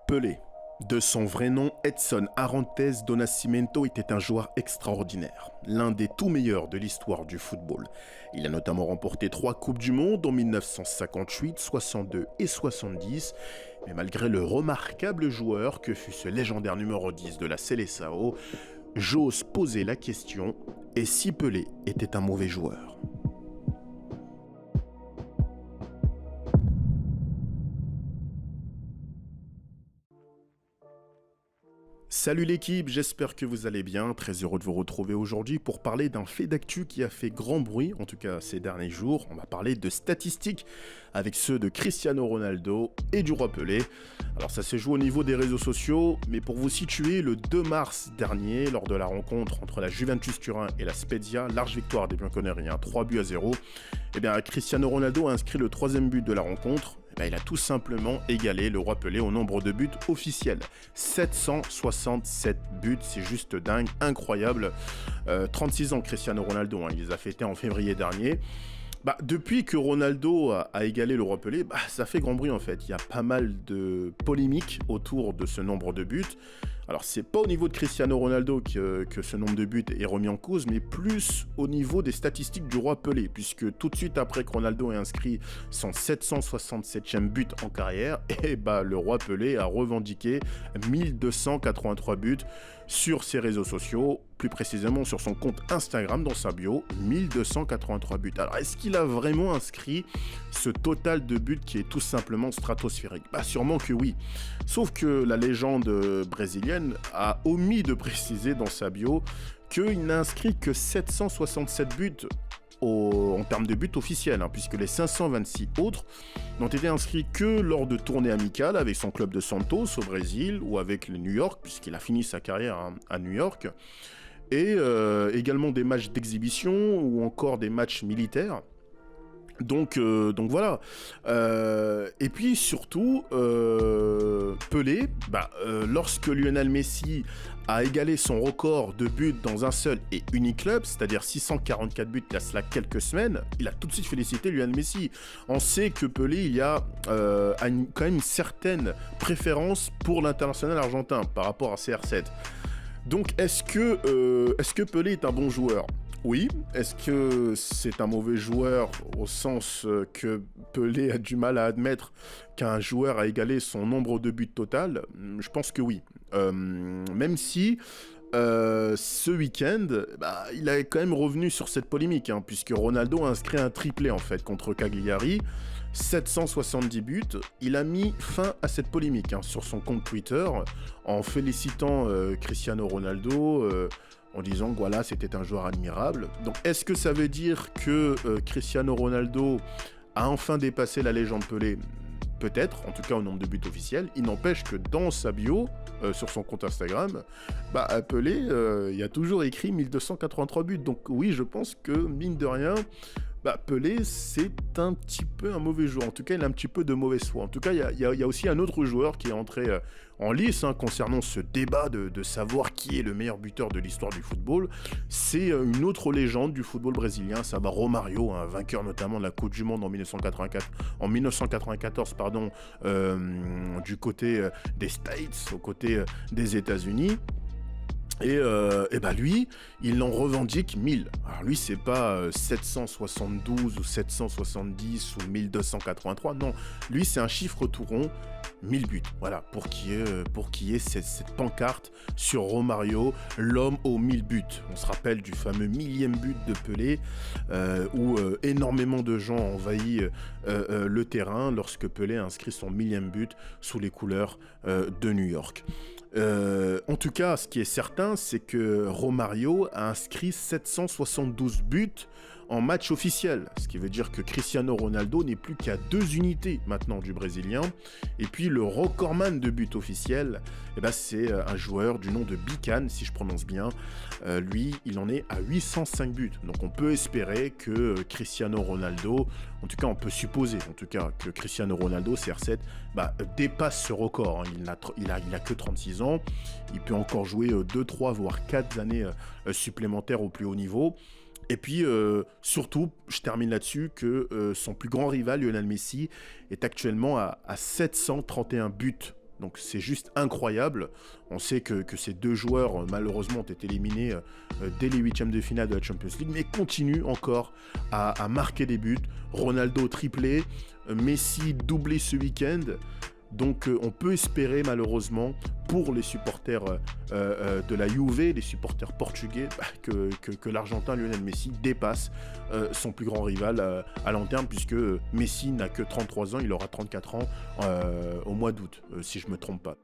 Pelé, de son vrai nom Edson Arantes do Nascimento, était un joueur extraordinaire, l'un des tout meilleurs de l'histoire du football. Il a notamment remporté 3 Coupes du Monde en 1958, 62 et 70, mais malgré le remarquable joueur que fut ce légendaire numéro 10 de la Seleção, j'ose poser la question, et si Pelé était un mauvais joueur ? Salut l'équipe, j'espère que vous allez bien, très heureux de vous retrouver aujourd'hui pour parler d'un fait d'actu qui a fait grand bruit, en tout cas ces derniers jours. On va parler de statistiques avec ceux de Cristiano Ronaldo et du roi Pelé. Alors ça s'est joué au niveau des réseaux sociaux, mais pour vous situer, le 2 mars dernier, lors de la rencontre entre la Juventus Turin et la Spezia, large victoire des Bianconeri, 3-0, eh bien Cristiano Ronaldo a inscrit le 3e but de la rencontre. Il a tout simplement égalé le roi Pelé au nombre de buts officiels. 767 buts, c'est juste dingue, incroyable. 36 ans Cristiano Ronaldo, il les a fêtés en février dernier. Depuis que Ronaldo a égalé le roi Pelé, ça fait grand bruit en fait. Il y a pas mal de polémiques autour de ce nombre de buts. Alors c'est pas au niveau de Cristiano Ronaldo que ce nombre de buts est remis en cause, mais plus au niveau des statistiques du roi Pelé, puisque tout de suite après que Ronaldo ait inscrit son 767e but en carrière, le roi Pelé a revendiqué 1283 buts sur ses réseaux sociaux, plus précisément sur son compte Instagram dans sa bio, 1283 buts. Alors est-ce qu'il a vraiment inscrit ce total de buts qui est tout simplement stratosphérique ? Sûrement que oui. Sauf que la légende brésilienne a omis de préciser dans sa bio qu'il n'a inscrit que 767 buts en termes de buts officiels, puisque les 526 autres n'ont été inscrits que lors de tournées amicales avec son club de Santos au Brésil ou avec le New York, puisqu'il a fini sa carrière à New York, et également des matchs d'exhibition ou encore des matchs militaires. Donc voilà. Et puis surtout, Pelé, lorsque Lionel Messi a égalé son record de buts dans un seul et unique club, c'est-à-dire 644 buts il y a cela quelques semaines, il a tout de suite félicité Lionel Messi. On sait que Pelé, il y a quand même une certaine préférence pour l'international argentin par rapport à CR7. Donc est-ce que Pelé est un bon joueur ? Oui. Est-ce que c'est un mauvais joueur au sens que Pelé a du mal à admettre qu'un joueur a égalé son nombre de buts total ? Je pense que oui. Même si ce week-end, il est quand même revenu sur cette polémique, puisque Ronaldo a inscrit un triplé en fait contre Cagliari, 770 buts. Il a mis fin à cette polémique sur son compte Twitter en félicitant Cristiano Ronaldo, en disant que voilà, c'était un joueur admirable. Donc est-ce que ça veut dire que Cristiano Ronaldo a enfin dépassé la légende Pelé ? Peut-être, en tout cas au nombre de buts officiels. Il n'empêche que dans sa bio, sur son compte Instagram, Pelé, il y a toujours écrit 1283 buts. Donc oui, je pense que, mine de rien, Pelé, c'est un petit peu un mauvais joueur. En tout cas, il a un petit peu de mauvaise foi. En tout cas, il y a aussi un autre joueur qui est entré en lice concernant ce débat de savoir qui est le meilleur buteur de l'histoire du football. C'est une autre légende du football brésilien, ça va Romario, vainqueur notamment de la Coupe du Monde en 1994, du côté des States, aux côtés des États-Unis. Et lui, il en revendique 1000. Alors lui, c'est pas 772 ou 770 ou 1283, non. Lui, c'est un chiffre tout rond, 1000 buts. Voilà, pour qu'il y ait cette pancarte sur Romario, l'homme aux 1000 buts. On se rappelle du fameux 1000e but de Pelé, où énormément de gens ont envahi le terrain lorsque Pelé a inscrit son 1000e but sous les couleurs de New York. En tout cas, ce qui est certain, c'est que Romario a inscrit 772 buts en match officiel, ce qui veut dire que Cristiano Ronaldo n'est plus qu'à 2 unités maintenant du Brésilien. Et puis le recordman de buts officiels, c'est un joueur du nom de Bican, si je prononce bien. Lui, il en est à 805 buts. Donc on peut espérer que Cristiano Ronaldo, en tout cas on peut supposer que Cristiano Ronaldo, CR7, dépasse ce record. Il a que 36 ans. Il peut encore jouer 2, 3, voire 4 années supplémentaires au plus haut niveau. Et puis, surtout, je termine là-dessus, que son plus grand rival, Lionel Messi, est actuellement à 731 buts Donc c'est juste incroyable. On sait que ces deux joueurs, malheureusement, ont été éliminés dès les huitièmes de finale de la Champions League, mais continuent encore à marquer des buts. Ronaldo triplé, Messi doublé ce week-end. Donc on peut espérer malheureusement pour les supporters de la Juve, les supporters portugais, que l'Argentin Lionel Messi dépasse son plus grand rival à long terme, puisque Messi n'a que 33 ans, il aura 34 ans au mois d'août, si je ne me trompe pas.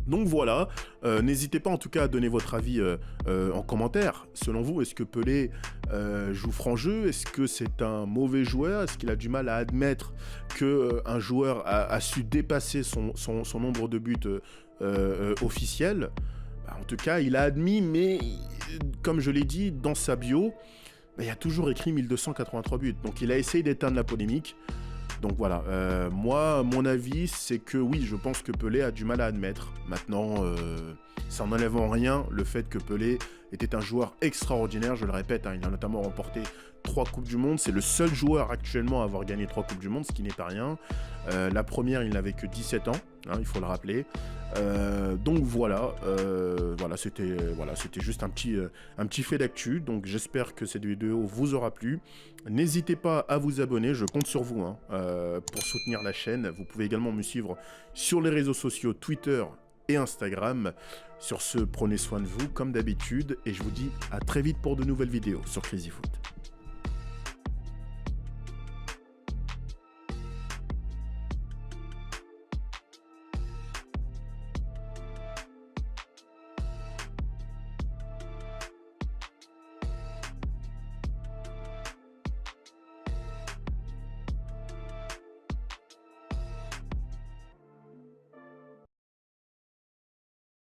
Donc voilà, n'hésitez pas en tout cas à donner votre avis en commentaire. Selon vous, est-ce que Pelé joue franc jeu? Est-ce que c'est un mauvais joueur? Est-ce qu'il a du mal à admettre qu'un joueur a su dépasser son nombre de buts officiels? En tout cas, il a admis, mais comme je l'ai dit dans sa bio, il y a toujours écrit 1283 buts. Donc il a essayé d'éteindre la polémique. Donc voilà, moi, mon avis, c'est que oui, je pense que Pelé a du mal à admettre. Maintenant, ça n'enlève en rien le fait que Pelé était un joueur extraordinaire, je le répète, il a notamment remporté 3 Coupes du Monde, c'est le seul joueur actuellement à avoir gagné 3 Coupes du Monde, ce qui n'est pas rien. La première, il n'avait que 17 ans, il faut le rappeler. Donc voilà, c'était juste un petit fait d'actu, donc j'espère que cette vidéo vous aura plu. N'hésitez pas à vous abonner, je compte sur vous pour soutenir la chaîne. Vous pouvez également me suivre sur les réseaux sociaux Twitter et Instagram. Sur ce, prenez soin de vous comme d'habitude et je vous dis à très vite pour de nouvelles vidéos sur Crazy Foot.